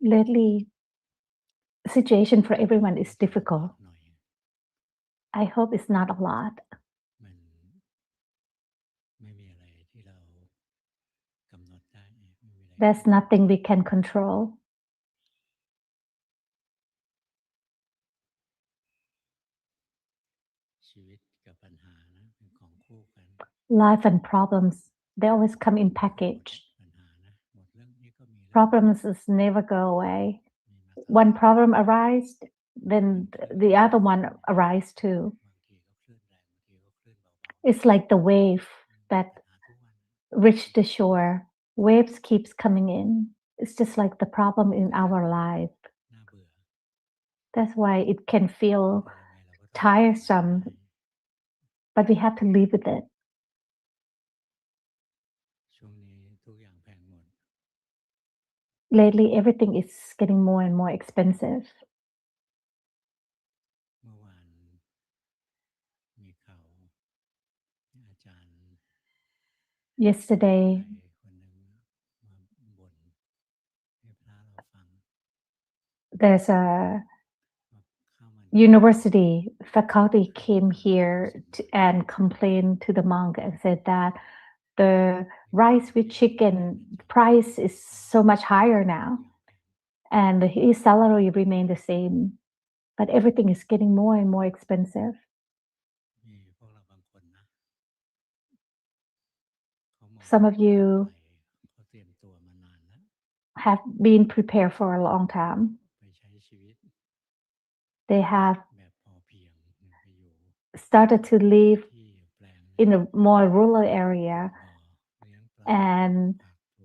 Lately, situation for everyone is difficult. I hope it's not a lot. There's nothing we can control. Life and problems, they always come in package. Problems is never go away. One problem arises, then the other one arises too. It's like the wave that reach the shore. Waves keeps coming in. It's just like the problem in our life. That's why it can feel tiresome, but we have to live with it. Lately, everything is getting more and more expensive. Yesterday, there's a university faculty came here and complained to the monk and said that the rice with chicken price is so much higher now, and his salary remained the same, but everything is getting more and more expensive. Some of you have been prepared for a long time. They have started to live in a more rural area and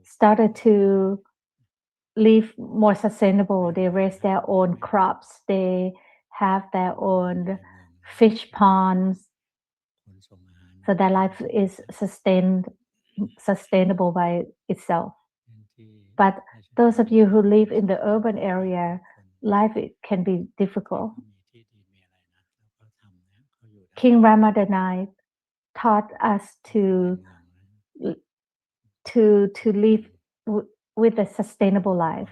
started to live more sustainable. They raise their own crops. They have their own fish ponds. So their life is sustainable by itself. But those of you who live in the urban area, life can be difficult. King Rama IX taught us to live with a sustainable life.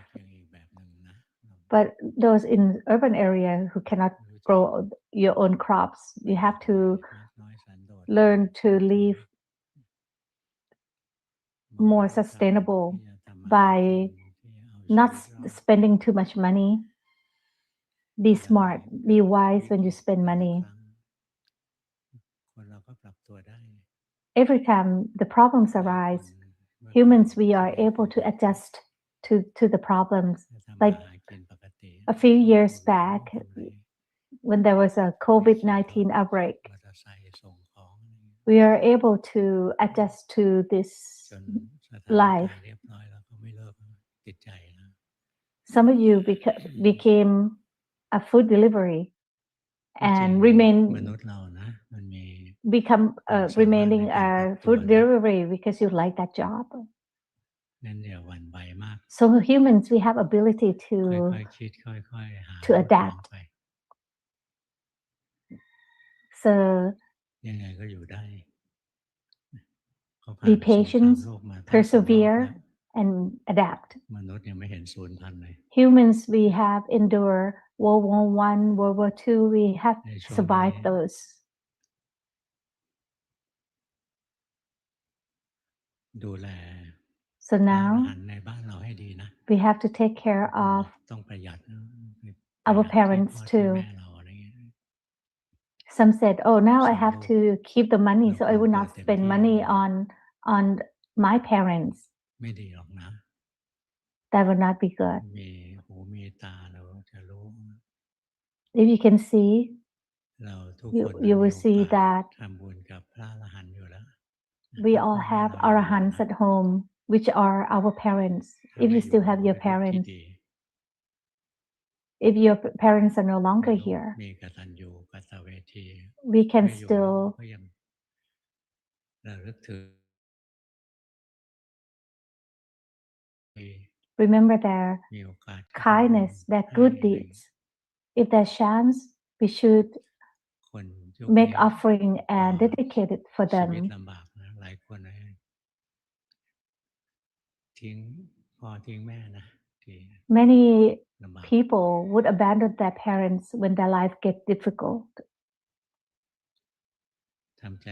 But those in urban area who cannot grow your own crops, you have to learn to live more sustainable by not spending too much money. Be smart, be wise when you spend money. Every time the problems arise, humans, we are able to adjust to the problems. Like a few years back, when there was a COVID-19 outbreak, we are able to adjust to this life. Some of you became a food delivery and become remaining a food delivery because you like that job. So humans, we have ability to adapt. So be patient, persevere, and adapt. Humans, we have endured World War I, World War II, we have survived those. So now we have to take care of our parents too. Some said, "Oh, now I have to keep the money, so I will not spend money on my parents." That would not be good. If you can see, you will see that we all have arahants at home, which are our parents. If you still have your parents, if your parents are no longer here, we can still remember their kindness, their good deeds. If there's chance, we should make offering and dedicate it for them. Many people would abandon their parents when their life gets difficult. ทำใจ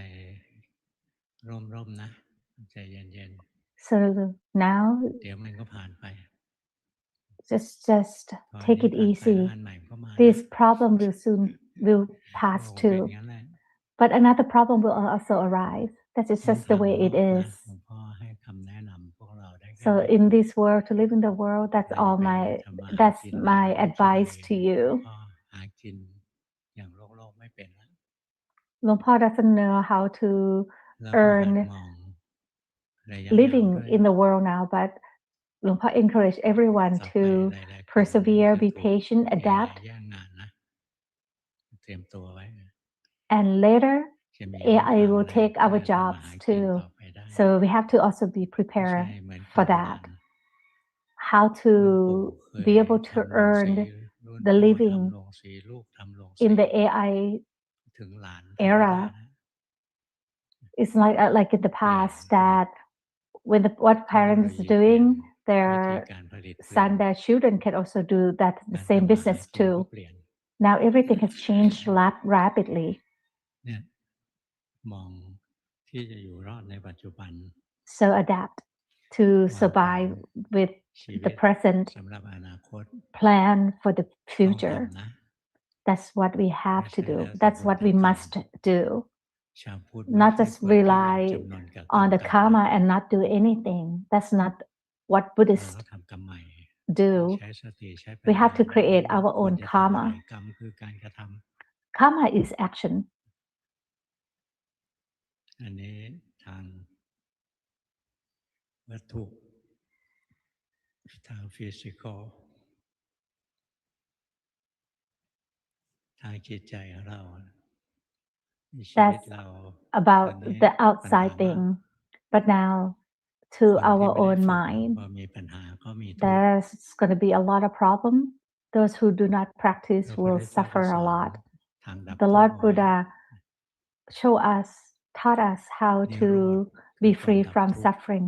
ร่มๆนะใจเย็น So now ๆเดี๋ยวมันก็ผ่านไป just take it easy. This problem will pass too. But another problem will also arise. That is just the way it is. So in this world, to live in the world, that's my advice to you. หากินอย่างโลกไม่เป็น Luangpu doesn't know how to earn living in the world now, but Luangpu encourage everyone to persevere, be patient, adapt. And later, AI will take our jobs too. So we have to also be prepared for that. How to be able to earn the living in the AI era. It's like in the past that when what parents are doing, their son, their children can also do that the same business too. Now everything has changed rapidly. มองที่จะอยู่รอดในปัจจุบัน So adapt to survive with the present, plan for the future. That's what we have to do. That's what we must do. Not just rely on the karma and not do anything. That's not what Buddhists do. We have to create our own karma. Karma is action. อันนี้ทางวัตถุทาง physical ทางจิตใจของเรา That's about the outside thing. But now, to our own mind, there's going to be a lot of problems. Those who do not practice will suffer a lot. The Lord Buddha taught us how to be free from suffering.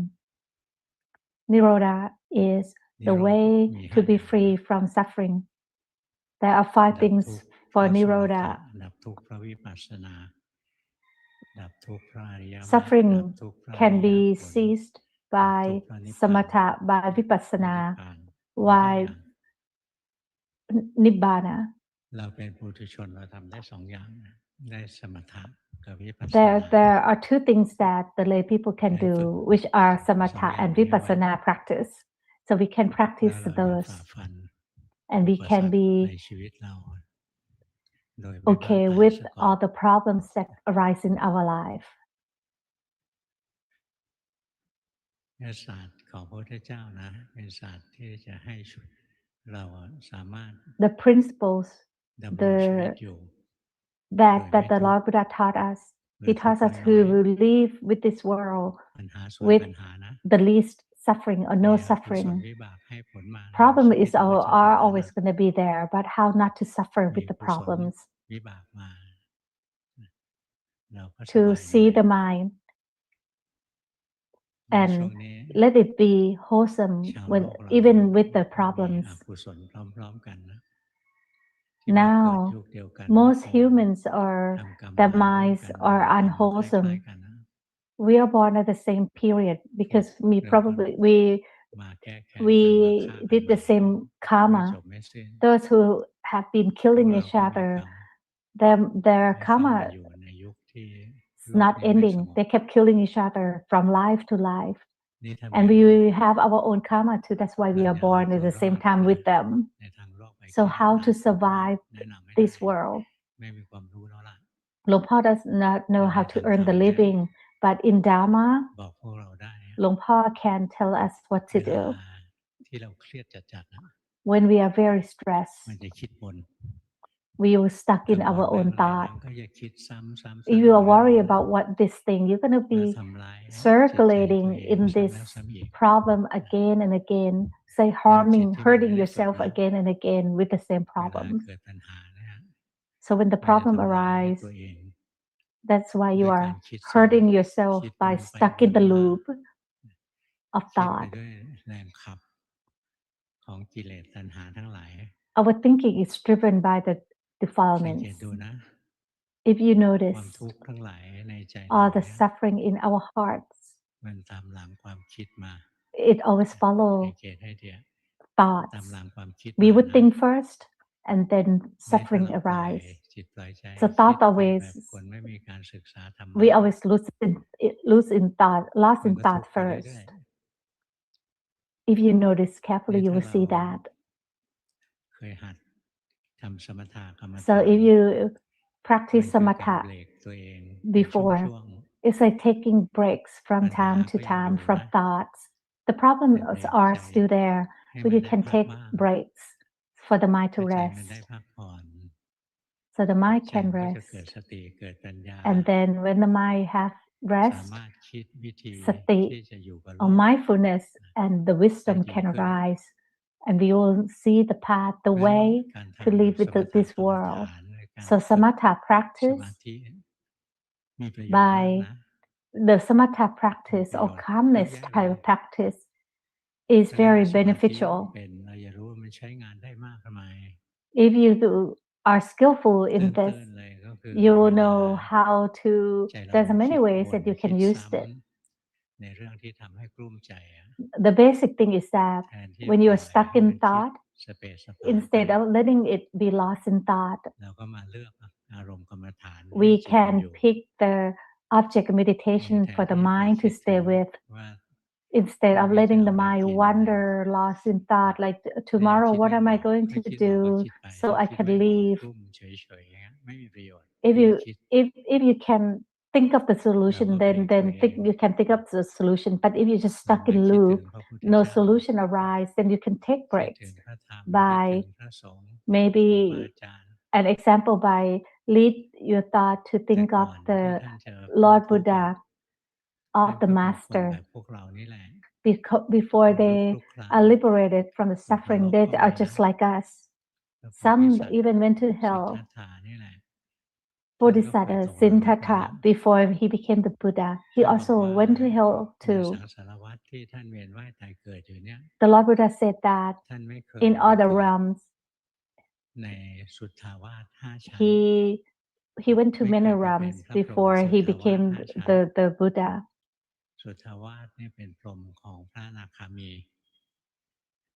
Nirodha is the way to be free from suffering. There are 5 things for Nirodha. Suffering can be ceased by samatha, by vipassana, by nibbana. เราเป็นปุถุชนเราทำได้2 อย่างได้สมถะกับวิปัสสนา There are 2 things that the lay people can do, which are samatha and vipassana practice. So we can practice those, and we can be okay with all the problems that arise in our life. ศาสตร์ของพระพุทธเจ้านะเป็นศาสตร์ที่จะให้เราสามารถ The principles that the Lord Buddha taught us. He taught us to live with this world with the least suffering or no suffering. Problem are always going to be there, but how not to suffer with the problems. To see the mind and let it be wholesome even with the problems. Now, most humans their minds are unwholesome. We are born at the same period because we did the same karma. Those who have been killing each other, their karma is not ending. They kept killing each other from life to life. And we have our own karma too. That's why we are born at the same time with them. So how to survive this world? Luangpu does not know how to earn the living, but in Dhamma, Luangpu can tell us what to do. When we are very stressed, we will stuck in our own thought. If you are worried about this thing, you're going to be circulating in this problem again and again, say hurting yourself again and again with the same problems. So when the problem arises, that's why you are hurting yourself by stuck in the loop of thought. ของกิเลสตัณหาทั้งหลาย Our thinking is driven by the สังเก defilements. ตดูนะ If you ความ notice ทุกข์ทั้งหลายในใจเรา all the เนี่ย suffering in our hearts, มันตามหลังความคิดมา it always สัง follow เกตให้เดียว thoughts. ตามหลังความคิด We มา would นะ think first, and then นี่ถ้า suffering เราปล่อย arise. จิตปล่อยใจ So คิ thought ดไป always แบบคนไม่มีการศึกษาธรรมะ we always lose in thought, lost มัน in ก็ thought ทุกข์ไปเรื่อย first. If you notice ๆ carefully, นี่ you ถ้า will เรา see that. เคยหัดทำสมถะกรรม So ฐาน if you มัน practice คือการ samatha เบรกตัวเองเป็น before, ช่วง it's like taking breaks ๆ from ปัญหา time ก็ to ยังอ time ยู่ from นะ thoughts. The แต่ problems เบรก are ใจ still there, ให้ but มัน you ได้ can พัก take บ้าง breaks for the mind to ให้ใจมัน ได้ rest. พักผ่อน So the mind ใจ can มันก็จะ เกิด rest. สติเกิดปัญญา And then when the mind has สา rest, มารถคิดวิธี sati ที่จะอยู่กับโล or ก mindfulness and the ได้ wisdom ดี can ขึ้น arise, and we will see the path, the เพราะฉะนั้น way การ to ทำ live ส with มถะ this กรรม world. ฐาน หรือการ So ฝึก samatha ส practice มาธิ มีประโยชน์มาก by นะ the samatha มี practice ประโย or ชน์ เยอะ calmness แยะ เล type ย of practice is ถ้าเรา very สมาธิ beneficial. เป็น เราจะรู้ว่ามันใช้งานได้มากมาย If you are skillful ตื้ in this, น ๆ เลย ก็คือ you เว will ลา know how to, ใจเรา there's มัน many คิด ways วน that you คิ can ด use ซ้ it. ำ ในเรื่องที่ทำให้กลุ้มใจอะ The basic thing is that แทนที่ when จะ you ป are ล่อย stuck ให้ in มันคิด thought, สเปะสปะ ไป instead of letting it be lost in thought, เราก็มาเลือก อารมณ์กรรมฐาน ให้ we จิตมัน อ can ยู่ pick the object of นี่ meditation แทน for the ที่จะไป mind คิ to ด ถึ stay ง with, ว่า instead พรุ่ง of นี้จะ letting เอา the อะไร mind กิน wander, lost in นะ thought, like ถ้าอย่าง tomorrow, คิด what ไม่ am อ I อก going ไม่ to คิด เราก็ do คิดไป so ถ้า I คิด can ไม่ออก leave? กลุ้มเฉย ๆ อย่างเงี้ย ไม่มีประโยชน์ If อย่า you คิด if you can think of the เรา solution, ก็เบร then กตัว then เอ think ง you can think of the solution. But if you're just เรา stuck มา in คิดถึง loop, พระพุทธ no เจ้า solution arise, then you can take คิด breaks ถึงพระธรรม คิด ถึ by งพระสงฆ์ ครูบา maybe อาจารย์ an example by lead your thought to แต่ think ก่ of อน ที่ the ท่าน จะ พ้น Lord ทุกข์อะ Buddha ท่า of น the ก็ เป็น คน master แบบพวกเรานี่แหละ before ล้มลุก they คลุกคลาน are liberated from the ตกนร suffering. ก They ก็ are มี just นะ like us. พระโพธิ Some สัตว์ even went to สิทธัต hell. ถะนี่แหละ ท่านก็เคย Bodhisattva ตกนรกมาแล้ว Siddhartha, before he became the Buddha, he ท่าน บอก also ว่า went to hell ใน too. สังสารวัฏที่ท่านเวียนว่ายตายเกิดอยู่เนี่ย The Lord Buddha said that ท่านไม่เคย in ไป all the เกิด realms, ในสุทธาวาส 5 ชั้น he went to ไม่เค many ยไปเป็น realms พระพรหม before สุ he ทธาวาส became 5 ชั้น the Buddha. สุทธาวาสนี่เป็นพรหมของพระอนาคามี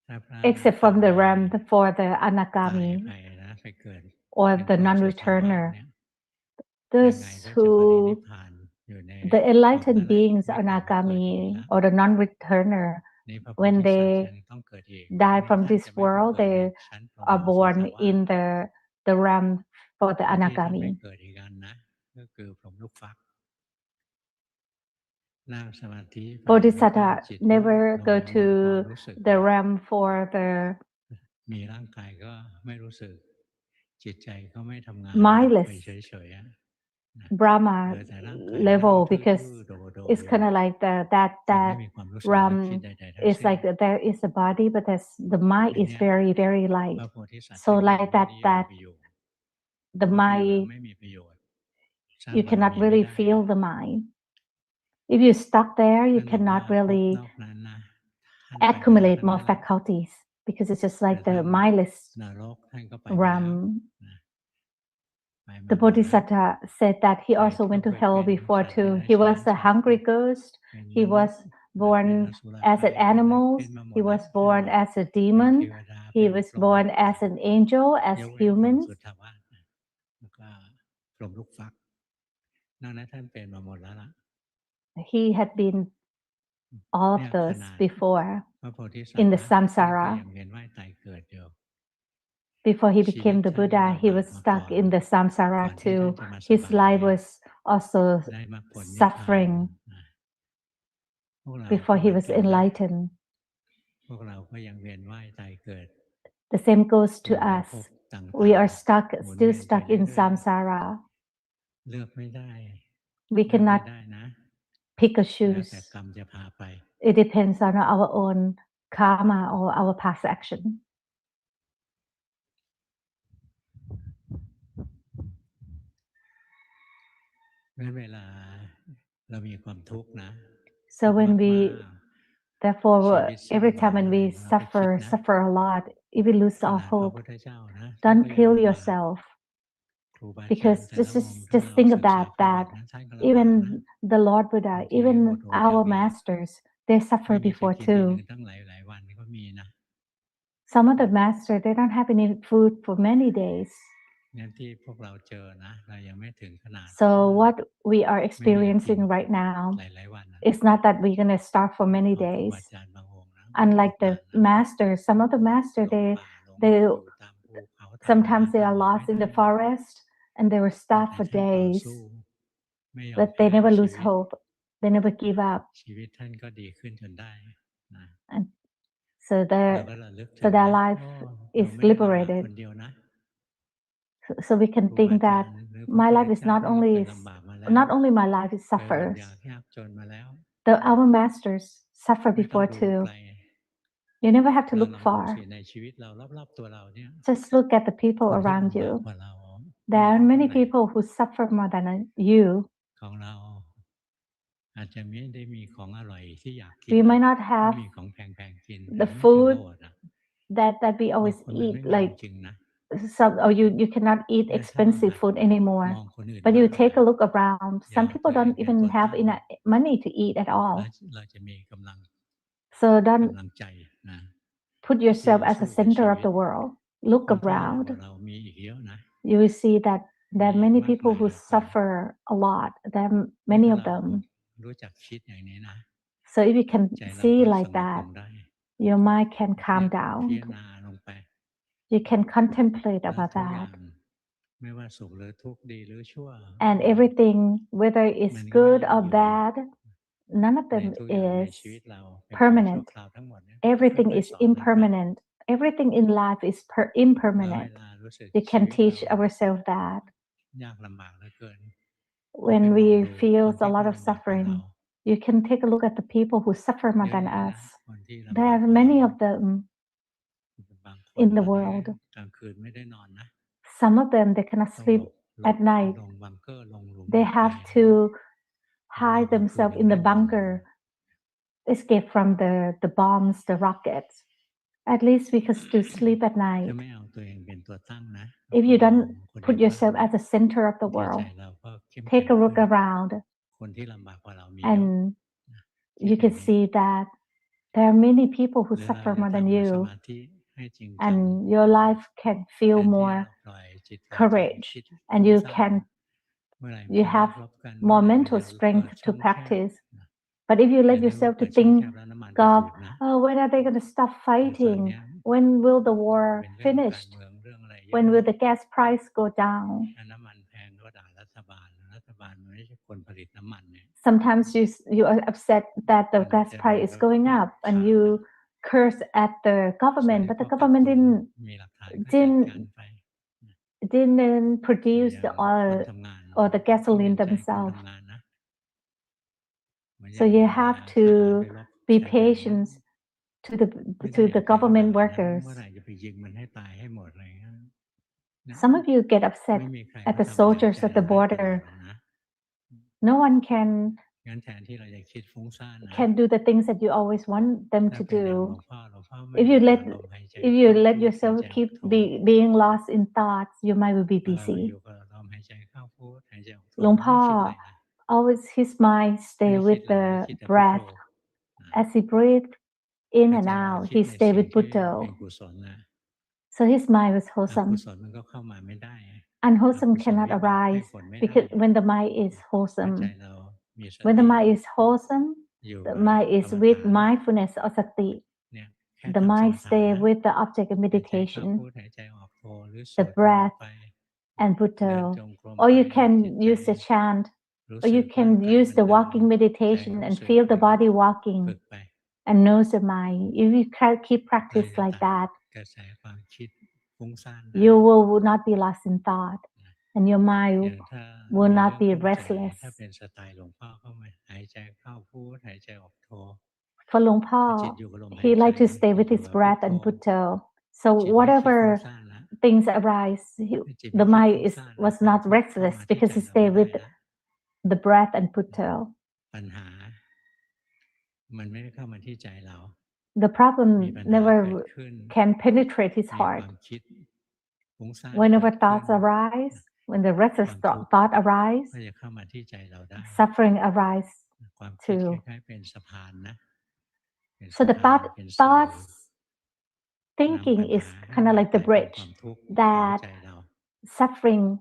ถ้าพระอนา Except คา from the มี realm for the ตาย Anagami ไปนะ ไปเกิด or เป็น the พรหมสุทธาวาส non-returner. เนี่ย ยัง Those ไงก็จะปรินิพ who พานอยู่ใน the พรหม enlightened นั่นแหละ beings ไม่กลับมาเกิดอีก Anagami แล้ว or the non-returner, นี่พระโพ when ธิสัตว์ they ยังต้องเกิดอีก die นี่ from ท่าน this จะไม่ไป world, เกิดใน they ชั้นพรหม are สุท born ธาวาส in the realm for the และที่ท่านไม่ Anagami. เกิดอีกอันนะ ก็คือพรหมลูกฟัก นั่งสมาธิไป แล้วก็ Bodhisattva จิตรู้ never ลง go ในหมู่ความ to รู้สึก the realm for the มีร่างกายก็ไม่รู้สึก จิตใจก็ไม่ทำงาน ดับ mindless ไปเฉย ๆ อะ นะ Brahma เหลือแต่ร่างกายนั่ง level ทื่ because อ ๆ โด it's ๆ อยู่ kind of like ยัง that ไม่มีความรู้สึกนึกคิด realm ใด ๆ ทั้ง is สิ้น like there is a body, but the mind อัน is เนี้ย very, very พ light. ระโพธิสัตว์ So ท่านก็ยั like งไม่ that นิยมไปอยู่ the เพราะไปอยู่แล้ว mind, ไม่มีประโยชน์ สร้าง you บาร cannot มีไม่ really ได้ feel the mind. If you stuck there, you ท่านบอกว่า cannot ภพ really นอกนั้นนะ ท่านไปมาแล้ว accumulate ทั้ง more นั้นแหละ faculties because it's just แต่ like ทั้ the ง mindless นรก ท่านก็ไปมาแล้ว realm. นะ ไปมา The หมดแล้ว Bodhisattva said that he ใคร also ก็ went เค to ย hell เป็น before สัตว์ เด too. รัจ He ฉาน was a สัตว์ hungry ghost. เป็น He มนุ was ษย์ นะ เป็น born อสุร as กา an ย เป็นอะไร animal. เป็นมาหม He ดแล้ว was born as a เป็นเท demon. วดา He เป็น was พรหม born as an angel, as ยกเว้นพรหม humans. สุทธาวาส นะ แล้วก็พรหมลูกฟัก นอกนั้นท่านเป็นมาหมดแล้วล่ะ He had been all เนี่ of ย ข those นาด before พระโพธิสัต in ว์ the นะ ท่านก็ samsara. ยังเวียนว่ายตายเกิดอยู่ Before he ชีวิต became the ท่านก็ Buddha, ลำ he บาก was มา ก่ stuck อน in the ก่ samsara อนที่ท่าน too. จะมาส His บาย life was also ได้มรรคผลนิพพาน suffering นะ พวกเรา ก็ before เห he มือน was กันนะ enlightened. พวกเราก็ยังเวียนว่ายตายเกิด The same goes อยู่ to ใน us. ภพต่าง We are ๆ stuck, หมุน still เวียนไป stuck in เรื่อย samsara. ๆ เลือกไม่ได้ We เลือกไม่ cannot ได้นะ pick or แล้วแต่ choose. กรรมจะพาไป It depends on our own karma or our past action. งั้นเวลาเรามีความทุกข์นะ So ทุกข์ when มา we ก Therefore, every time when we suffer a lot, if we lose our hope, don't kill yourself. Because just think of that even the Lord Buddha, even our masters, they suffer before too. Some of the masters, they don't have any food for many days. So what we are experiencing right now, it's not that we're going to starve for many days. Unlike the masters, some of the masters, they sometimes they are lost in the forest and they were starved for days, but they never lose hope. They never give up. And so their life is liberated. So we can think that my life is not only my life is suffers. Our masters suffer before too. You never have to look far. Just look at the people around you. There are many people who suffer more than you. We might not have the food that we always eat, like or you cannot eat expensive food anymore. But you take a look around. Some people don't even have enough money to eat at all. So don't put yourself as the center of the world. Look around. You will see that there are many people who suffer a lot. There are many of them. So if you can see like that, your mind can calm down. You can contemplate about that. And everything, whether it's good or bad, none of them is permanent. Everything is impermanent. Everything in life is impermanent. We can teach ourselves that. When we feel a lot of suffering, you can take a look at the people who suffer more than us. There are many of them in the world. Some of them, they cannot sleep at night. They have to hide themselves in the bunker, escape from the bombs, the rockets. At least we can still sleep at night. If you don't put yourself at the center of the world, take a look around, and you can see that there are many people who suffer more than you, and your life can feel more courage, and you have more mental strength to practice. But if you let yourself to think of, when are they going to stop fighting? When will the war finish? When will the gas price go down? Sometimes you are upset that the gas price is going up, and you curse at the government, but the government didn't produce the oil or the gasoline themselves. So you have to be patient to the government workers. Some of you get upset at the soldiers at the border. No one can do the things that you always want them to do. If you let yourself keep being lost in thoughts, you might be busy. Luangpu always his mind stay with the breath. As he breathed in and out, he stay with Buddha. So his mind was wholesome. Unwholesome cannot arise because when the mind is wholesome, the mind is with mindfulness or sati. The mind stay with the object of meditation, the breath and Buddha. Or you can use the chant, or you can use the walking meditation and feel the body walking and knows the mind. If you keep practice like that, you will not be lost in thought, and your mind will not be restless. For Luangpu, he liked to stay with his breath and Buddha. So whatever things arise, the mind was not restless because he stayed with the breath and Buddha. the problem never can penetrate his heart. Whenever thoughts arise, when the restless thought arise, suffering arise too. So the thoughts thinking is kind of like the bridge that suffering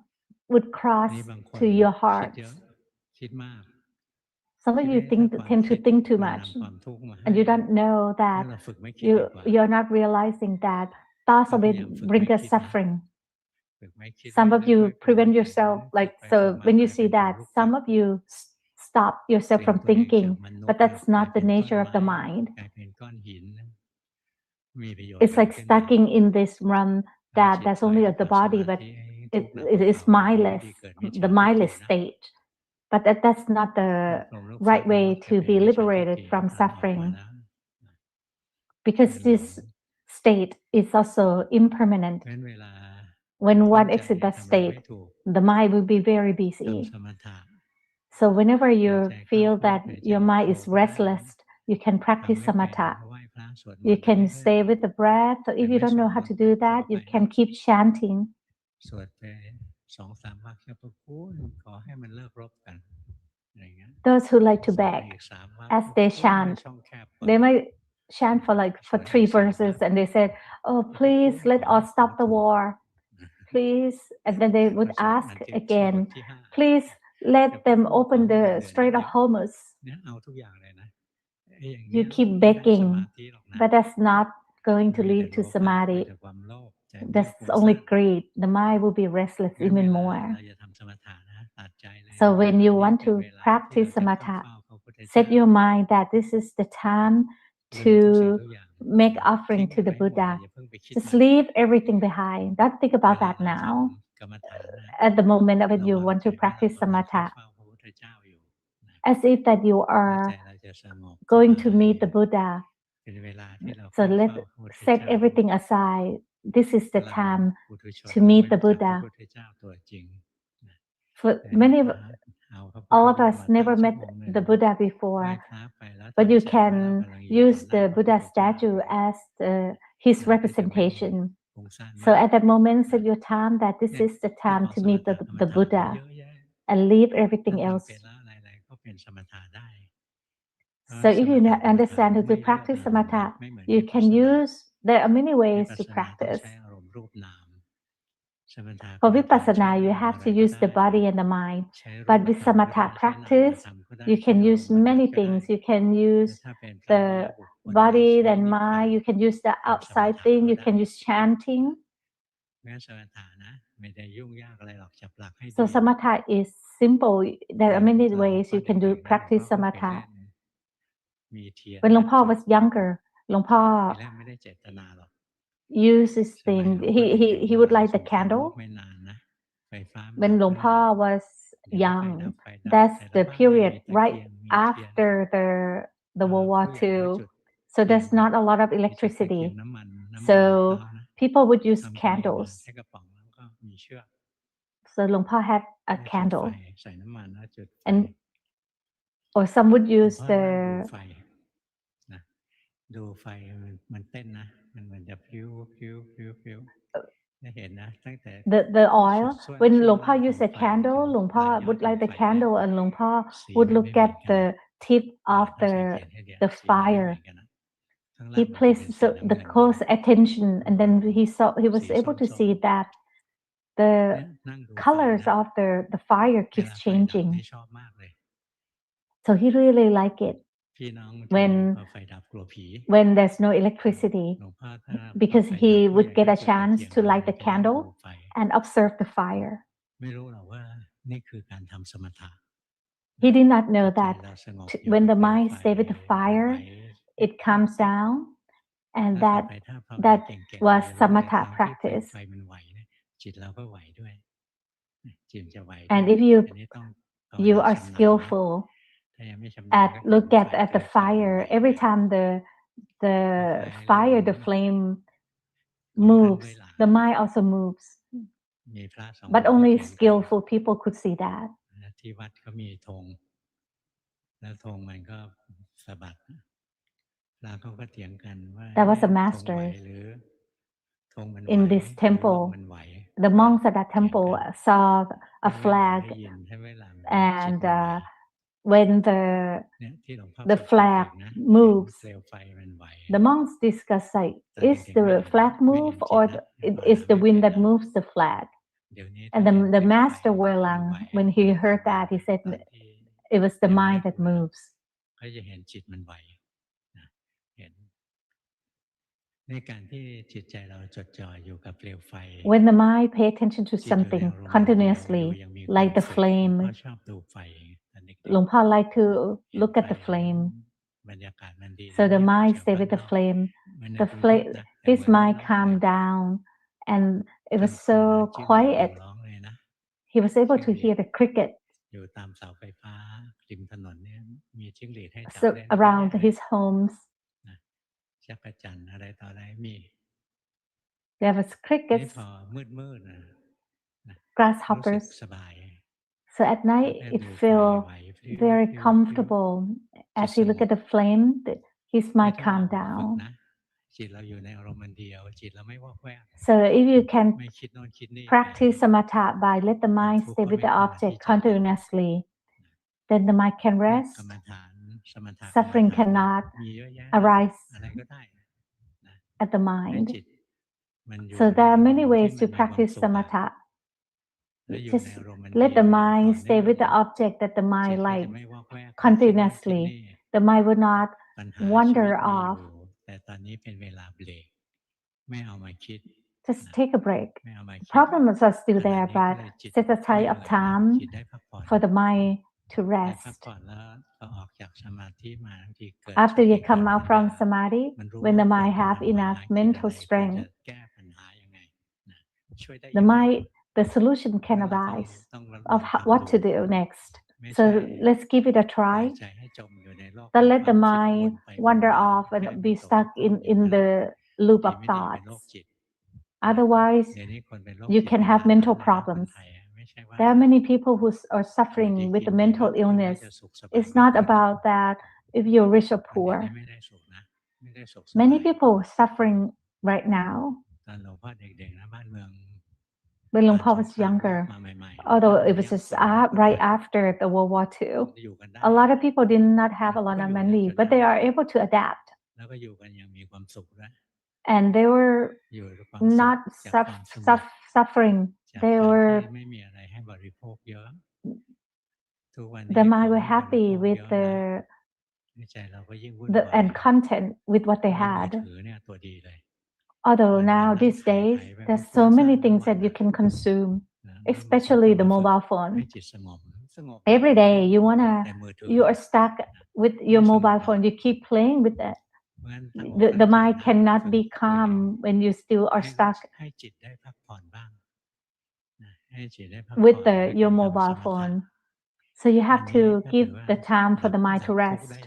would cross to your heart. Some of you tend to think too much, and you don't know that you're not realizing that thoughts always bring us suffering. Some of you prevent yourself, so when you see that, some of you stop yourself from thinking, but that's not the nature of the mind. It's like stucking in this run that's only at the body, but it is mindless, the mindless state. But that's not the right way to be liberated from suffering, because this state is also impermanent. When one exits that state, the mind will be very busy. So whenever you feel that your mind is restless, you can practice samatha. You can stay with the breath. So if you don't know how to do that, you can keep chanting. Those who like to beg, as they chant, they might chant for 3 verses, and they said, "Oh, please let us stop the war, please." And then they would ask again, "Please let them open the Strait of Hormuz." You keep begging, but that's not going to lead to samadhi. That's only greed. The mind will be restless even more. So when you want to practice samatha, set your mind that this is the time to make offering to the Buddha. Just leave everything behind. Don't think about that now. At the moment when you want to practice samatha, as if that you are going to meet the Buddha. So let's set everything aside. This is the time to meet the Buddha. For many, all of us never met the Buddha before, but you can use the Buddha statue as his representation. So at that moment, set your time that this is the time to meet the Buddha, and leave everything else. So if you understand how to practice samatha, you can use, there are many ways to practice. For vipassana, you have to use the body and the mind. But with samatha practice, you can use many things. You can use the body and mind. You can use the outside thing. You can use chanting. So samatha is simple. There are many ways you can do practice samatha. When Luang Por was younger, Luang Por used this thing. He would light the candle. When Luang Por was young, that's the period right after the World War II. So there's not a lot of electricity. So people would use candles. So Luang Por had a candle, and or some would use the oil. When Luang Por used a candle, Luang Por would light the candle, and Luang Por would look at the tip of the fire. He placed the close attention, and then he was able to see that the colors of the fire keeps changing. So he really liked it when there's no electricity, because he would get a chance to light the candle and observe the fire. He did not know that when the mind stays with the fire, it calms down, and that was samatha practice. And if you are skillful at look at the fire, every time the fire, the flame moves, the mind also moves. But only skillful people could see that. There was a master in this temple. The monks at that temple saw a flag, and when the flag moves, the monks discuss, like, is the flag move or is the wind that moves the flag? And the master Welang, when he heard that, he said it was the mind that moves. When the mind pay attention to something continuously, like the flame, Luang Por like to look at the flame. So the mind stay with the flame. His mind calmed down, and it was so quiet. He was able to hear the cricket. So around his homes, there was crickets, grasshoppers. So at night, it felt very comfortable. As he looked at the flame, his mind calmed down. So if you can practice samatha by let the mind stay with the object continuously, then the mind can rest. Suffering cannot arise at the mind. So there are many ways to practice samatha. Just let the mind stay with the object that the mind likes continuously. The mind will not wander off. Just take a break. Problems are still there, but set aside of time for the mind to rest. After you come out from samadhi, when the mind have enough mental strength, the solution can arise of what to do next. So let's give it a try. Don't let the mind wander off and be stuck in the loop of thoughts. Otherwise, you can have mental problems. There are many people who are suffering with the mental illness. It's not about that if you're rich or poor. Many people are suffering right now. When Luang Por was younger, although it was just right after the World War II, a lot of people did not have a lot of money, but they are able to adapt. And they were not suffering. They were, the mind were happy with the and content with what they had. Although now these days, there's so many things that you can consume, especially the mobile phone. Every day you are stuck with your mobile phone. You keep playing with it. The mind cannot be calm when you still are stuck with your mobile phone. So you have to give the time for the mind to rest.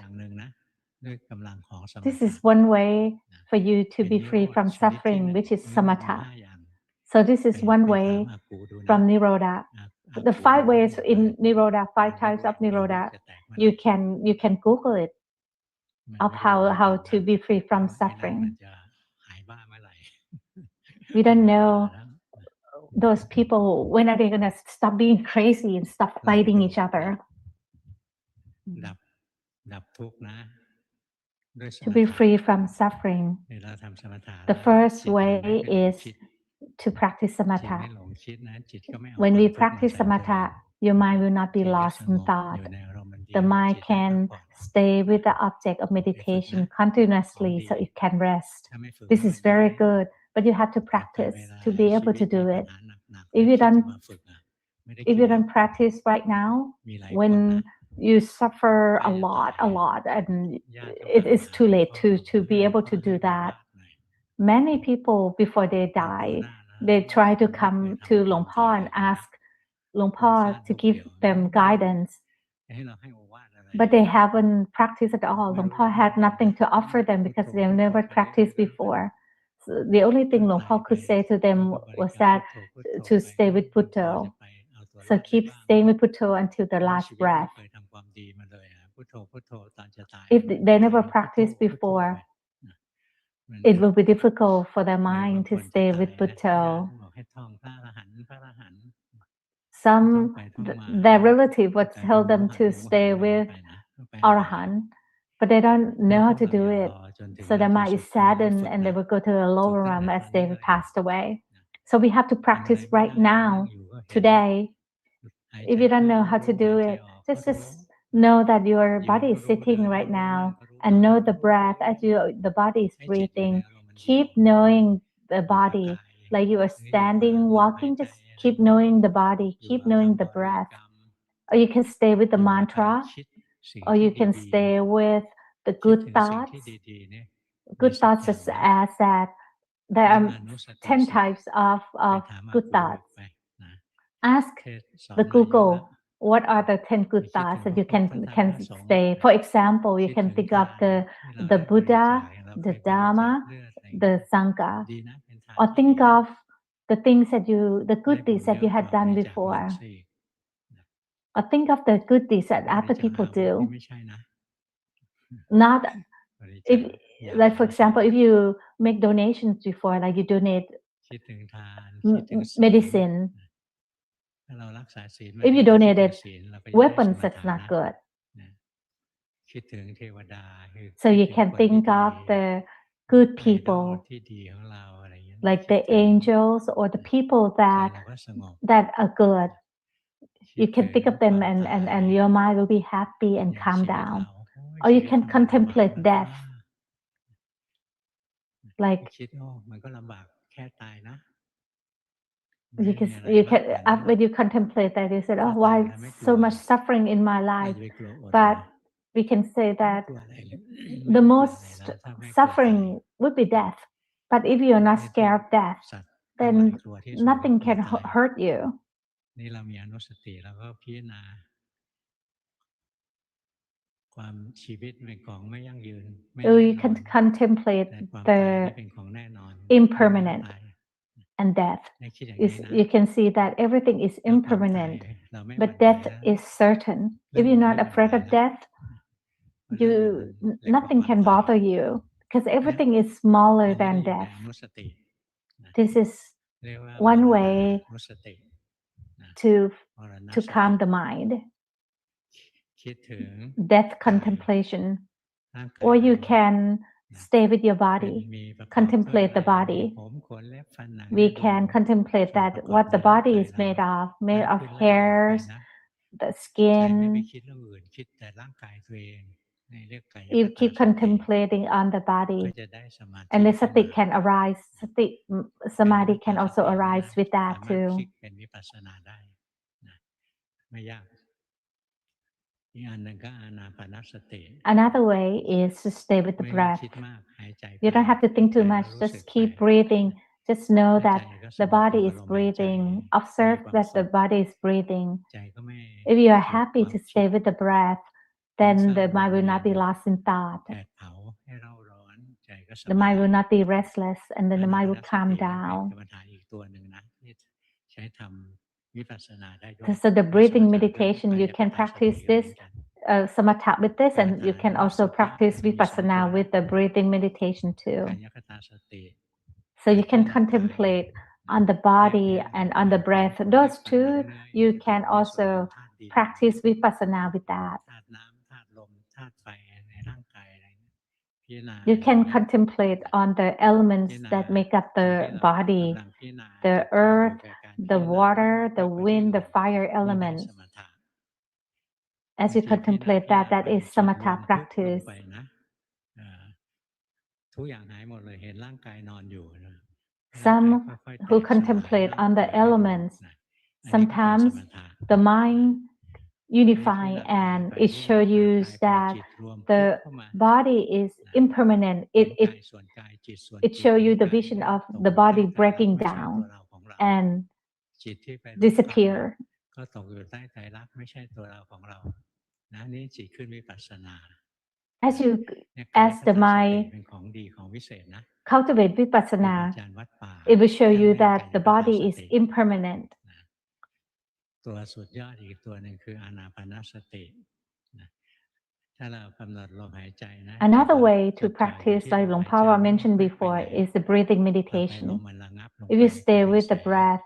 This is one way for you to be free from suffering, which is samatha. So this is one way from Nirodha. The 5 ways in Nirodha, 5 types of Nirodha, you can Google it, of how to be free from suffering. We don't know those people, when are they going to stop being crazy and stop fighting each other? To be free from suffering, the first way is to practice samatha. When we practice samatha, your mind will not be lost in thought. The mind can stay with the object of meditation continuously so it can rest. This is very good, but you have to practice to be able to do it. If you don't practice right now, when you suffer a lot, and it is too late to be able to do that. Many people, before they die, they try to come to Luang Por and ask Luang Por to give them guidance. But they haven't practiced at all. Luang Por had nothing to offer them because they've never practiced before. So the only thing Luang Por could say to them was that to stay with Buddha. So keep staying with Buddha until the last breath. if they never practiced before, it will be difficult for their mind to stay with Buddha. Some their relative would tell them to stay with Arahant, but they don't know how to do it. So their mind is saddened and they will go to the lower realm as they passed away. So we have to practice right now, today. If you don't know how to do it, just know that your body is sitting right now and know the breath as the body is breathing. Keep knowing the body. Like you are standing, walking, just keep knowing the body, keep knowing the breath. Or you can stay with the mantra, or you can stay with the good thoughts. Good thoughts is as that there are 10 types of good thoughts. Ask the Google what are the 10 good thoughts that you can say. For example, you can think of the Buddha, the Dhamma, the Sangha, or think of the things the good deeds that you had done before, or think of the good deeds that other people do. Not if, like for example, if you make donations before, like you donate medicine. If you donated weapons, that's not good. So you can think of the good people, like the angels or the people that are good. You can think of them and your mind will be happy and calm down. Or you can contemplate death. Like you can when you contemplate that, you said, oh, why so much suffering in my life? But we can say that the most suffering would be death. But if you're not scared of death, then nothing can hurt you. You can contemplate the impermanent and death. You can see that everything is impermanent, but death is certain. If you're not afraid of death, nothing can bother you because everything is smaller than death. This is one way to calm the mind. Death contemplation. Or you can stay with your body, contemplate the body. We can contemplate that what the body is made of hairs, the skin. You keep contemplating on the body, and the sati can arise. Samadhi can also arise with that too. Another way is to stay with the breath. You don't have to think too much, just keep breathing. Just know that the body is breathing. Observe that the body is breathing. If you are happy to stay with the breath, then the mind will not be lost in thought. The mind will not be restless, and then the mind will calm down. So the breathing meditation, you can practice this samatha with this, and you can also practice vipassana with the breathing meditation too. So you can contemplate on the body and on the breath. Those two, you can also practice vipassana with that. You can contemplate on the elements that make up the body, the earth, the water, the wind, the fire elements. As you contemplate that is samatha practice. Some who contemplate on the elements, sometimes the mind unify and it shows you that the body is impermanent. It shows you the vision of the body breaking down and disappear. As the mind cultivate vipassana, it will show you that the body is impermanent. Another way to practice, like Luangpu mentioned before, is the breathing meditation. If you stay with the breath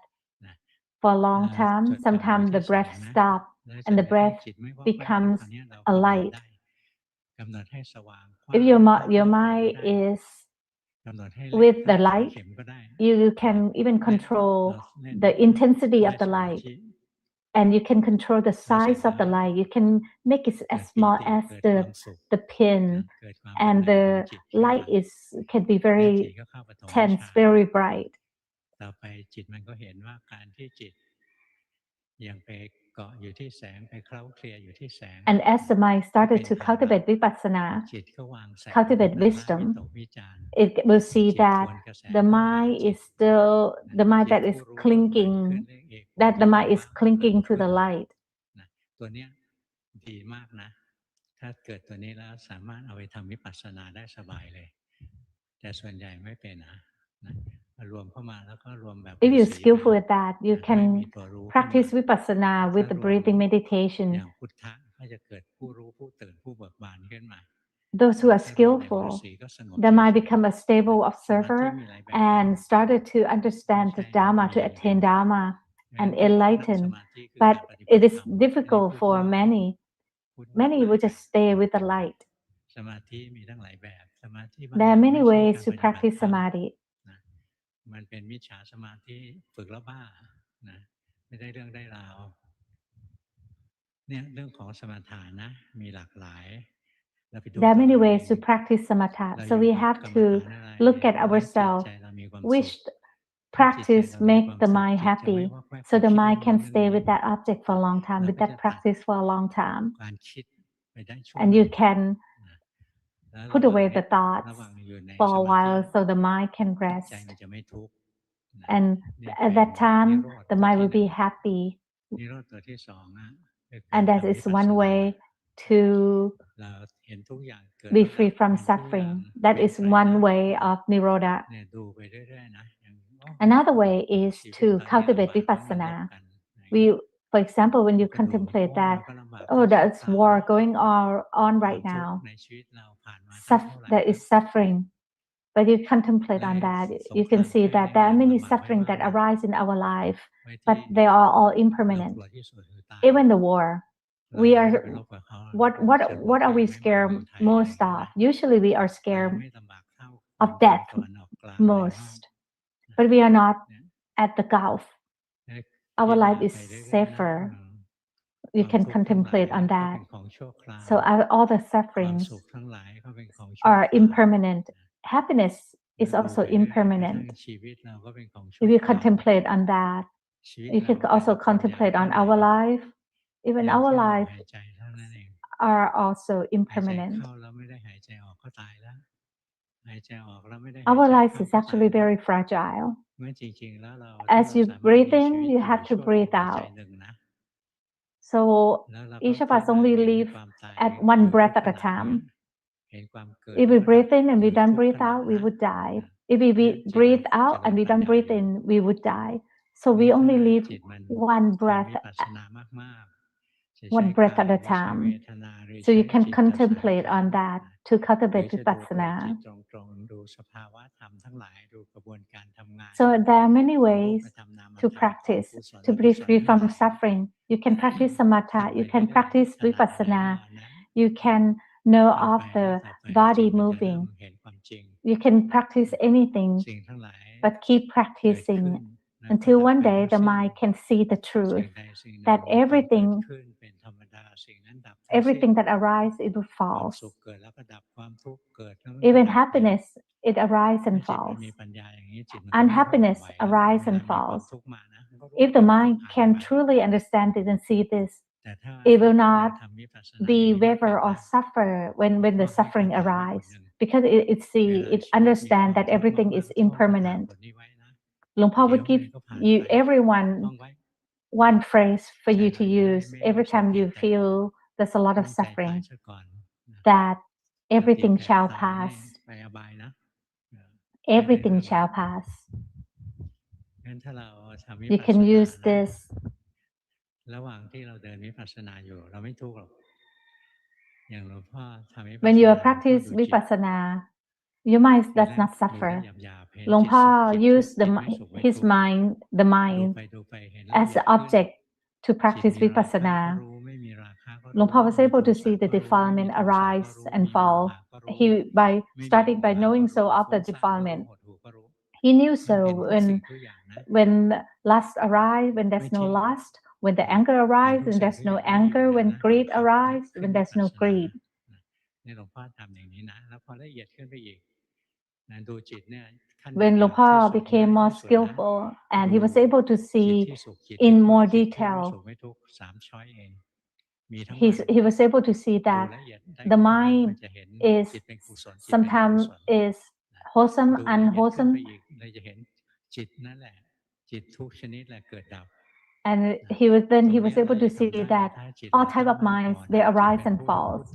for a long time, sometimes the breath stops and the breath becomes a light. If your mind is with the light, you can even control the intensity of the light, and you can control the size of the light. You can make it as small as the pin, and the light can be very tense, very bright. And as the mind started to cultivate vipassana, cultivate wisdom, it will see that the mind that is clinging, that the mind is clinging to the light. If you're skillful at that, you can practice vipassana with the breathing meditation. Those who are skillful, they might become a stable observer and started to understand the Dhamma, to attain Dhamma and enlighten. But it is difficult for many. Many will just stay with the light. There are many ways to practice samadhi. There are many ways to practice samatha. So we have to look at ourselves. Which practice make the mind happy, so the mind can stay with that object for a long time, with that practice for a long time. And you can put away the thoughts for a while so the mind can rest. And at that time, the mind will be happy. And that is one way to be free from suffering. That is one way of Nirodha. Another way is to cultivate vipassana. For example, when you contemplate that, there's war going on right now, there is suffering, but you contemplate on that, you can see that there are many suffering that arise in our life, but they are all impermanent. Even the war, what are we scared most of? Usually we are scared of death most, but we are not at the Gulf. Our life is safer. You can contemplate on that. So all the sufferings are impermanent. Happiness is also impermanent. If you contemplate on that, you can also contemplate on our life. Even our life are also impermanent. Our life is actually very fragile. As you breathe in, you have to breathe out. So each of us only live at one breath at a time. If we breathe in and we don't breathe out, we would die. If we breathe out and we don't breathe in, we would die. So we only live one breath at a time. So you can contemplate on that to cultivate vipassana. So there are many ways to practice to be free from suffering. You can practice samatha, you can practice vipassana, you can know of the body moving. You can practice anything, but keep practicing until one day the mind can see the truth that everything that arises, it will fall. Even happiness, it arises and falls. Unhappiness arises and falls. If the mind can truly understand it and see this, it will not be waver or suffer when the suffering arises, because it understands that everything is impermanent. Luangpu would give you everyone one phrase for you to use every time you feel there's a lot of suffering, that everything shall pass. Everything shall pass. You can use this. When you practice vipassana, your mind does not suffer. Luangpu used his mind, the mind, as the object to practice vipassana. Luangpu was able to see the defilement arise and fall. Starting by knowing so of the defilement, he knew so when lust arises, when there's no lust, when the anger arises, when there's no anger, when greed arises, when there's no greed. When Luangpu became more skillful and he was able to see in more detail, he was able to see that the mind is sometimes is wholesome, unwholesome, and he was able to see that all type of minds, they arise and fall.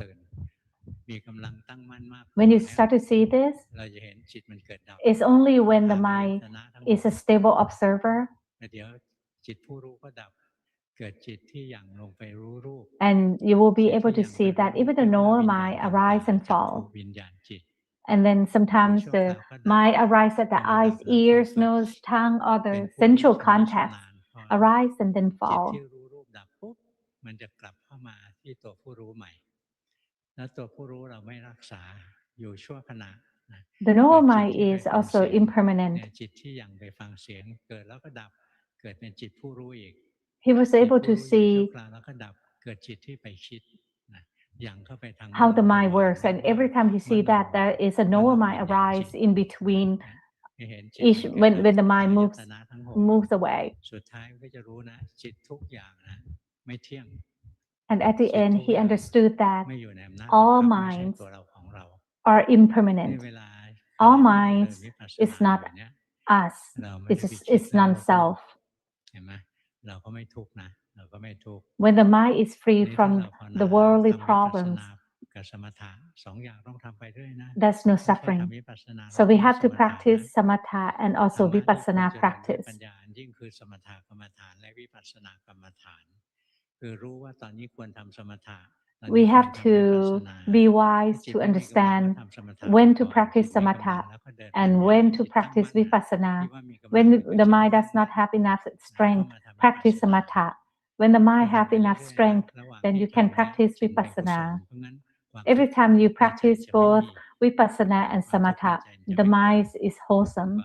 When you start to see this, it's only when the mind is a stable observer and you will be able to see that even the normal mind arise and fall. And then sometimes the mind arises at the eyes, ears, nose, tongue, or the sensual contacts arise and then fall. The normal mind is also impermanent. He was able to see how the mind works, and every time you see that there is a normal mind arise in between each when the mind moves away. And at the end, he understood that all minds are impermanent. All minds is not us. It's non-self. When the mind is free from the worldly problems, there's no suffering. So we have to practice samatha and also vipassana practice. We have to be wise to understand when to practice samatha and when to practice vipassana. When the mind does not have enough strength, practice samatha. When the mind have enough strength, then you can practice vipassana. Every time you practice both vipassana and samatha, the mind is wholesome.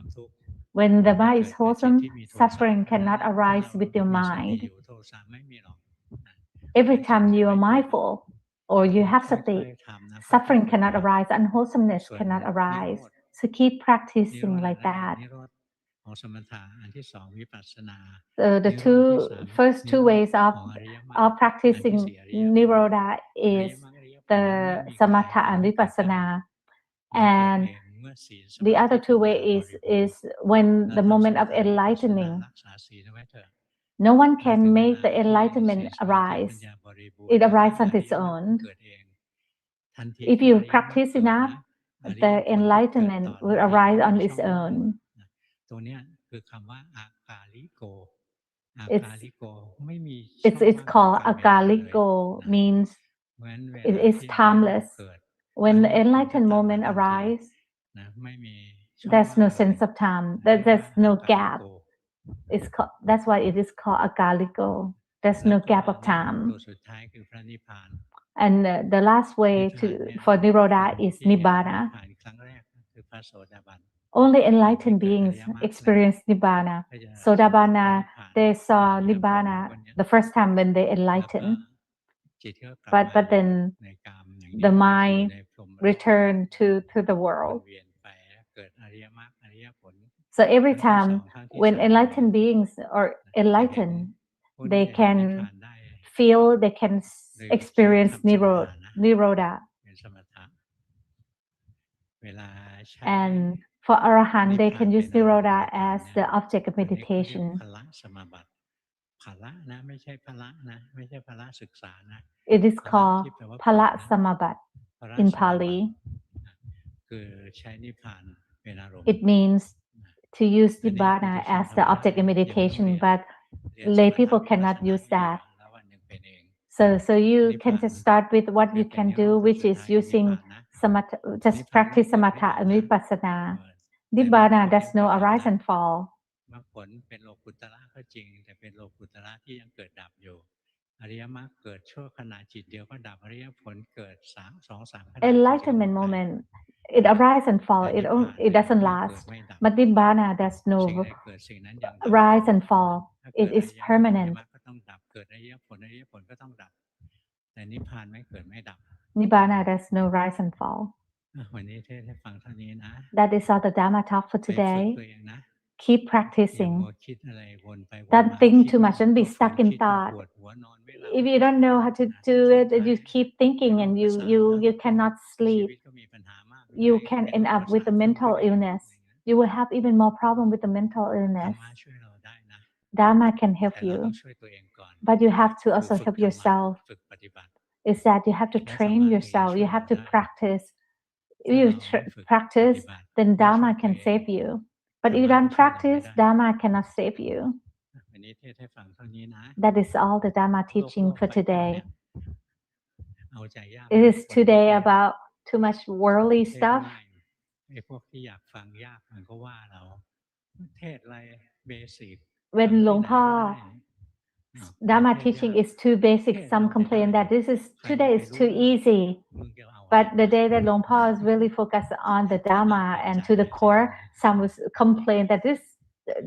When the mind is wholesome, suffering cannot arise with your mind. Every time you are mindful or you have sati, suffering cannot arise, unwholesomeness cannot arise. So keep practicing like that. The first two ways of practicing Nirodha is the samatha and vipassana. And the other two ways is when the moment of enlightening. No one can make the enlightenment arise. It arises on its own. If you practice enough, the enlightenment will arise on its own. It's called akaliko, means it is timeless. When the enlightened moment arises, there's no sense of time. There's no gap. That's why it is called akaliko. There's no gap of time. And the last way for Nirodha is Nibbana. Only enlightened beings experience Nibbana. Sotapanna, they saw Nibbana the first time when they enlightened. But then the mind returned to the world. So every time when enlightened beings are enlightened, they can feel, they can experience Nirodha. And for Arahant, they can use Nirodha as the object of meditation. It is called Phala Samabat in Pali. It means to use Nibbana as the object of meditation, but lay people cannot use that. So you can just start with what you can do, which is using samatha, just practice samatha and vipassana. Nibbana does no arise and fall. มรรคผลเป็นโลกุตระก็จริงแต่เป็นโลกุตระที่ยังเกิดดับอยู่อริยมรรคเกิดชั่วขณะจิตเดียวก็ดับอริยผลเกิด2-3 ขณะ Enlightenment moment, it arises and fall. It doesn't last. But Nibbana does no rise and fall. It is permanent. ก็ต้องดับเกิดอริยผลก็ต้องดับแต่นิพพานไม่เกิดไม่ดับ Nibbana does no rise and fall. วันนี้เทศให้ฟังเท่านี้นะ That is all the Dhamma talk for today. Keep practicing. คิดอะไรวนไป Don't think too much. Don't be stuck in thought. If you don't know how to do it, you keep thinking and you cannot sleep. You can end up with a mental illness. You will have even more problem with the mental illness. Dhamma can help you, but you have to also help yourself. Is that you have to train yourself. You have to practice. If you practice, then Dhamma can save you. But if you don't practice, Dhamma cannot save you. That is all the Dhamma teaching for today. It is today about too much worldly stuff. When Luangpu Dhamma teaching is too basic, some complain that today is too easy. But the day that Luangpu is really focused on the Dhamma and to the core, some will complain that this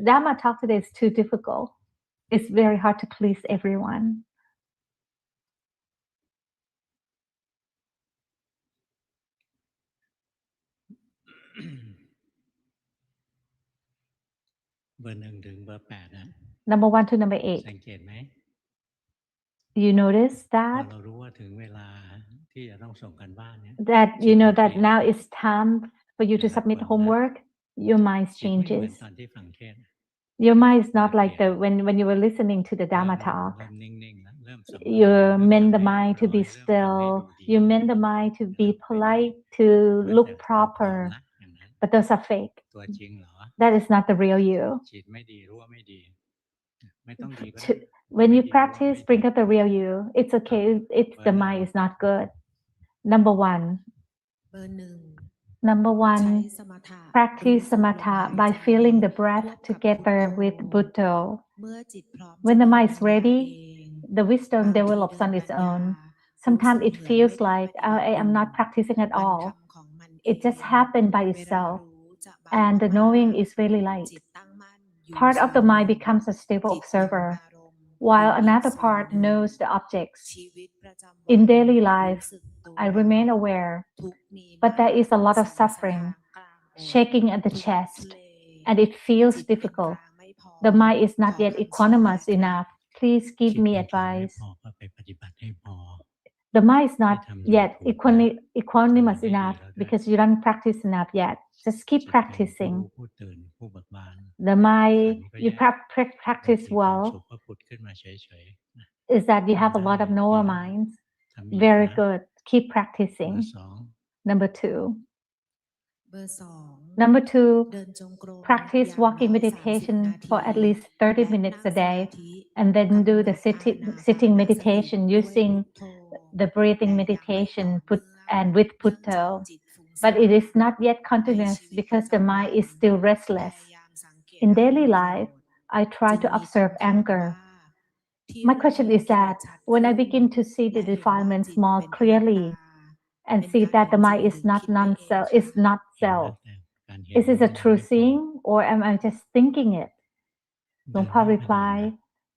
Dhamma talk today is too difficult. It's very hard to please everyone. เบอร์ 1 ถึงเบอร์ 8 นะ Number 1 to number 8. สังเกตไหม You notice that? เรารู้ว่าถึงเวลาที่จะต้องส่งกันบ้านเนี่ย That you know that now it's time for you to submit homework. Your mind จิตไม่เหมือน changes. ตอนที่ฟังเทศน์ Your mind is not like when you were listening to the Dhamma talk. เริ่มนิ่งๆแล้วเริ่มสำรวจ You meant the mind to be still. You meant the mind to be polite, to look proper. But those are fake. ตัวจริงเหรอ That is not the real you. จิตไม่ดีรู้ว่าไม่ดีไม่ต้องดีก็ได้ When you practice, bring up the real you. It's okay if the mind is not good. Number 1. เบอร์ 1 Number ใช้ 1. สมถะ Practice samatha by feeling the breath together with Buddha. เมื่อจิตพร้อม When the mind is จะ ready, เอง the wisdom develops on its own. Sometimes it feels like I am not practicing at all. It just happened by itself, and the knowing is really light. Part of the mind becomes a stable observer, while another part knows the objects. In daily life, I remain aware, but there is a lot of suffering, shaking at the chest, and it feels difficult. The mind is not yet equanimous enough. Please give me advice. ก็ไปปฏิบัติให้พอ The mind is not yet equanimous enough because you don't practice enough yet. Just keep practicing. ผู้ตื่นผู้เบิกบาน The mind, you practice well, สุขก็ผุดขึ้นมาเฉย is that you have a lot of Noah minds. ๆทำอีก Very นะ good. Keep เบอ practicing. ร์ 2 Number 2. เบอร์ 2 Number 2. เดินจงกรม Practice อย่าง walking น้อย meditation 30 นาที for at least 30 minutes a day, และนั่งสมาธิ and then do the กำหนด sitting อานาปานสติ meditation ด้วย using พุทโธ the breathing แต่ยังไม่ meditation ต่อเนื่อง and with เนื่องจาก Buddha. จิตฟุ้งซ่าน But it is not yet continuous ในชีวิต because ประ the จำวั mind น is still พ restless. ยายามสังเกต In อารม daily ณ์โกร life, ธ I try จึ to งมี observe คำถาม anger. ว่าที่ My เริ่ม question เห็น is กิเล that สชัด when I ขึ้น begin to see และ the เห็นว่า defilements จิต more เป็นอนัตตา clearly and เป็น see การ that เห็ the นจริ mind ง is หรือ not คิดไปเอง non-self, คะ is not เห็นแล้ว self. แต่การเห็น Is this a ยัง true ไม่พอ seeing or am I just thinking it? เดิน Luangpu ได้ก็ดีนะ replied,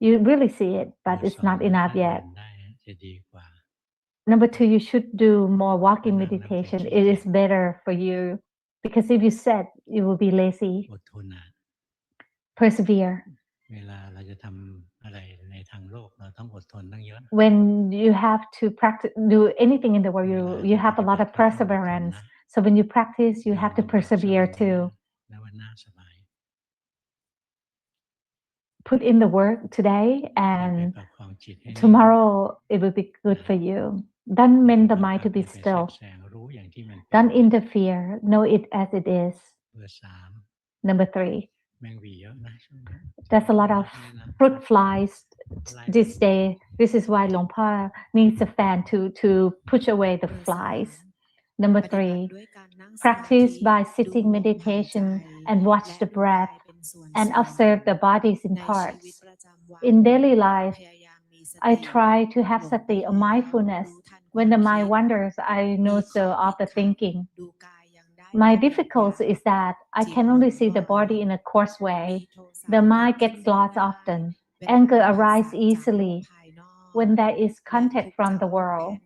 you really see it, เบอ but ร์ it's 2 not ถ้า enough เดิ yet. นได้จะดีกว่า Number 2, you should do more ถ้า walking นั่งแล้วจะ meditation. ขี้ It เกีย is จ better for you because if you sit, you will be lazy. อดทนนะ Persevere. เวลาเราจะทำอะไรในทางโลกเราต้องอดทนตั้งเยอะ When you have to practice, do anything in the world, เวลา you จะป have a ฏิบั lot ติ of ก็ต้องอดทน perseverance. นะ So when you practice, you ยอม have to ลำบากสัก persevere วันหนึ่ง too. แล้ววันหน้าสบาย Put in the work today อย่าไป and ประคองจิตให้นิ่ง tomorrow it will be good for you. Don't อย่าไป mend the บัง mind คับ to อ be ย่าไปแทร still. กแซงรู้อย่างที่มันเป็น Don't ไป interfere. Know it as it is. เบอร์ 3 Number 3. เ There's a lot of fruit flies this day. This is why Luangpa needs a fan to push away the flies. Number 3, practice by sitting meditation and watch the breath and observe the bodies in parts. In daily life, I try to have sati or mindfulness. When the mind wanders, I know so of the thinking. My difficulty is that I can only see the body in a coarse way. The mind gets lost often. Anger arises easily when there is contact from the world.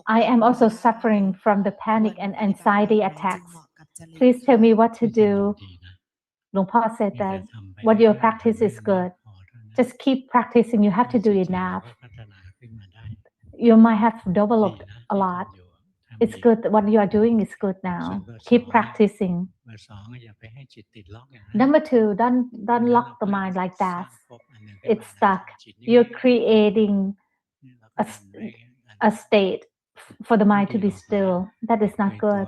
I am also suffering from the panic and anxiety attacks. Please tell me what to do. Luangpa said that what your practice is good. Just keep practicing. You have to do enough. You might have developed a lot. It's good. What you are doing is good now. Keep practicing. Number 2, don't lock the mind like that. It's stuck. You're creating a state for the mind to be still. That is not good.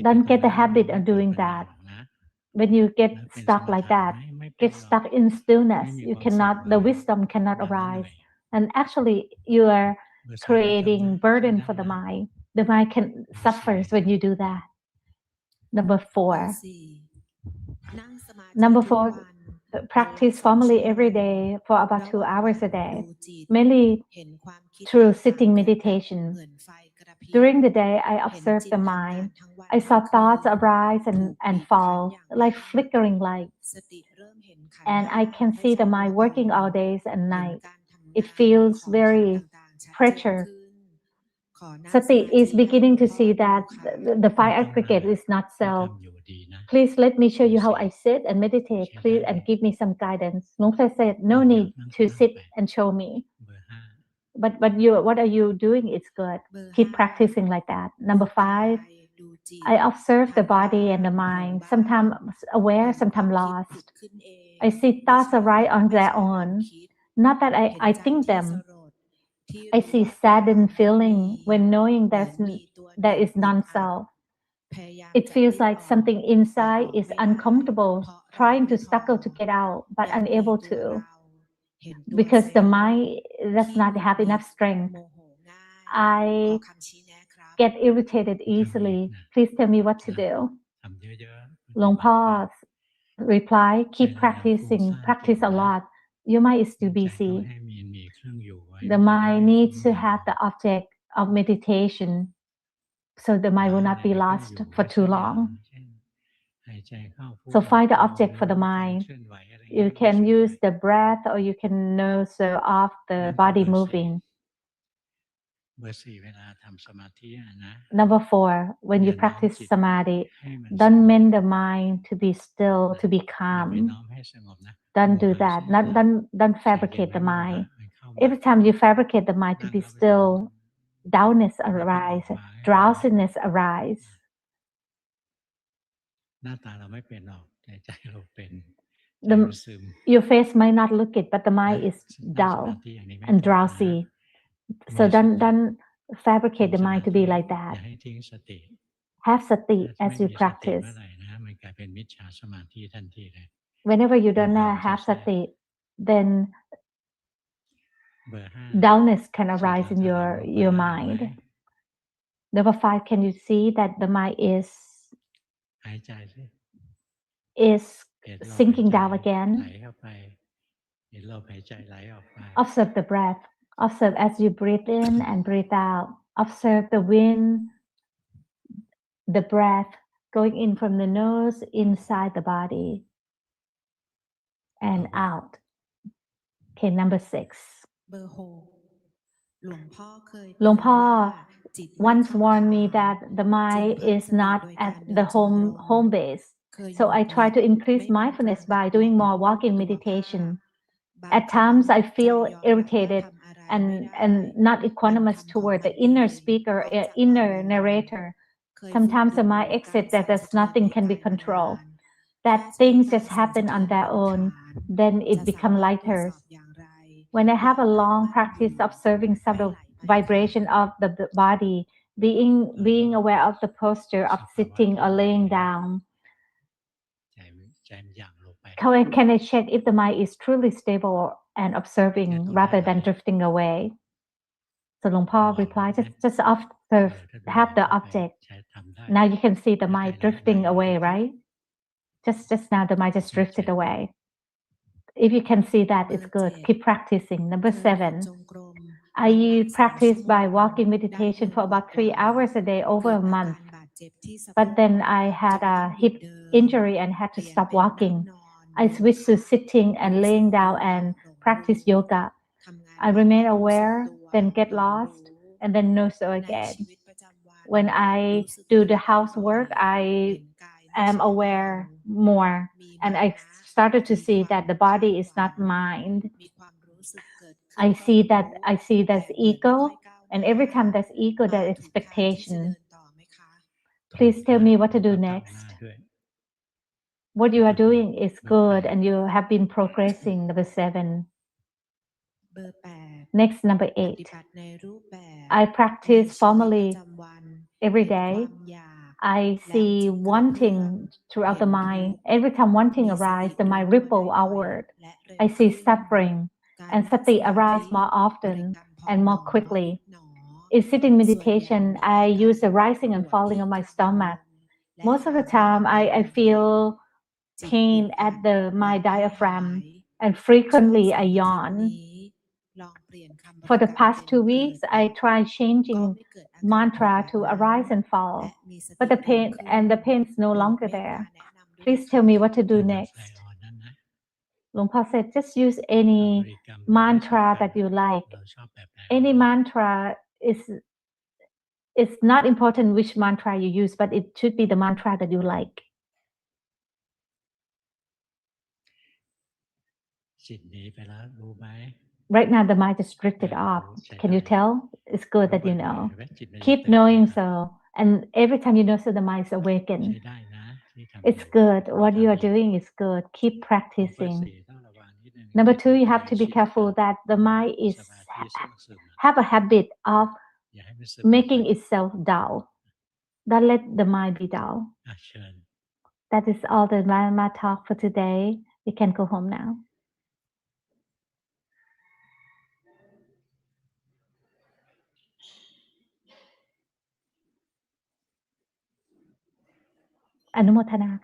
Don't get the habit of doing that. When you get stuck like that, get stuck in stillness. The wisdom cannot arise. And actually, you are creating burden for the mind. The mind can suffers when you do that. Number 4, practice formally every day for about 2 hours a day, mainly through sitting meditation. During the day, I observe the mind. I saw thoughts arise and fall like flickering lights. And I can see the mind working all days and night. It feels very pressure. Sati is beginning to see that the 5 aggregate is not self. Please let me show you how I sit and meditate, please, and give me some guidance. Luangpa said, no need to sit and show me. But what are you doing? It's good. Keep practicing like that. Number 5, I observe the body and the mind, sometimes aware, sometimes lost. I see thoughts arise on their own. Not that I think them. I see saddened feeling when knowing there is non-self. It feels like something inside is uncomfortable, trying to struggle to get out, but unable to, because the mind does not have enough strength. I get irritated easily. Please tell me what to do. Luangpa reply, keep practicing, practice a lot. Your mind is too busy. The mind needs to have the object of meditation, so the mind will not be lost for too long. So find the object for the mind. You can use the breath, or you can nose off the body moving. Number 4, when you practice samadhi, don't mend the mind to be still, to be calm. Don't do that. Don't fabricate the mind. Every time you fabricate the mind to be still, dullness arises, drowsiness arises. Your face might not look it, but the mind is dull and drowsy. So don't fabricate the mind to be like that. Have sati as you practice. Whenever you don't have sati, then dullness can arise in your mind. Number 5, can you see that the mind is sinking down again? Observe the breath. Observe as you breathe in and breathe out. Observe the wind, the breath going in from the nose inside the body and out. Okay, number 6. Luangpa once warned me that the mind is not at the home base. So I try to increase mindfulness by doing more walking meditation. At times I feel irritated and not equanimous toward the inner speaker, inner narrator. Sometimes the mind exits that there's nothing can be controlled, that things just happen on their own, then it becomes lighter. When I have a long practice observing subtle vibration of the body, being aware of the posture of sitting or laying down, Can I check if the mind is truly stable and observing rather than drifting away? So Luang Por replied, just observe, have the object. Now you can see the mind drifting away, right? Just now the mind just drifted away. If you can see that, it's good. Keep practicing. Number 7, I practice by walking meditation for about 3 hours a day over a month. But then I had a hip injury and had to stop walking. I switched to sitting and laying down and practice yoga. I remain aware, then get lost, and then no so again. When I do the housework, I am aware more, and I started to see that the body is not mind. I see there's ego, and every time there's ego, there's expectation. Please tell me what to do next. What you are doing is good, and you have been progressing. Number 7. Next, number 8. I practice formally every day. I see wanting throughout the mind. Every time wanting arises, the mind ripple outward. I see suffering, and sati arises more often and more quickly. In sitting meditation, I use the rising and falling of my stomach. Most of the time, I feel pain at my diaphragm, and frequently I yawn. For the past 2 weeks, I tried changing mantra to arise and fall, but the pain is no longer there. Please tell me what to do next. Luang Por said, just use any mantra that you like. Any mantra it's not important which mantra you use, but it should be the mantra that you like. Right now, the mind just drifted off. Can you tell? It's good that you know. Keep knowing so. And every time you know so, the mind is awakened. It's good. What you are doing is good. Keep practicing. Number 2, you have to be careful that the mind have a habit of making itself dull. Don't let the mind be dull. That is all the Dhamma talk for today. We can go home now. Anumothana.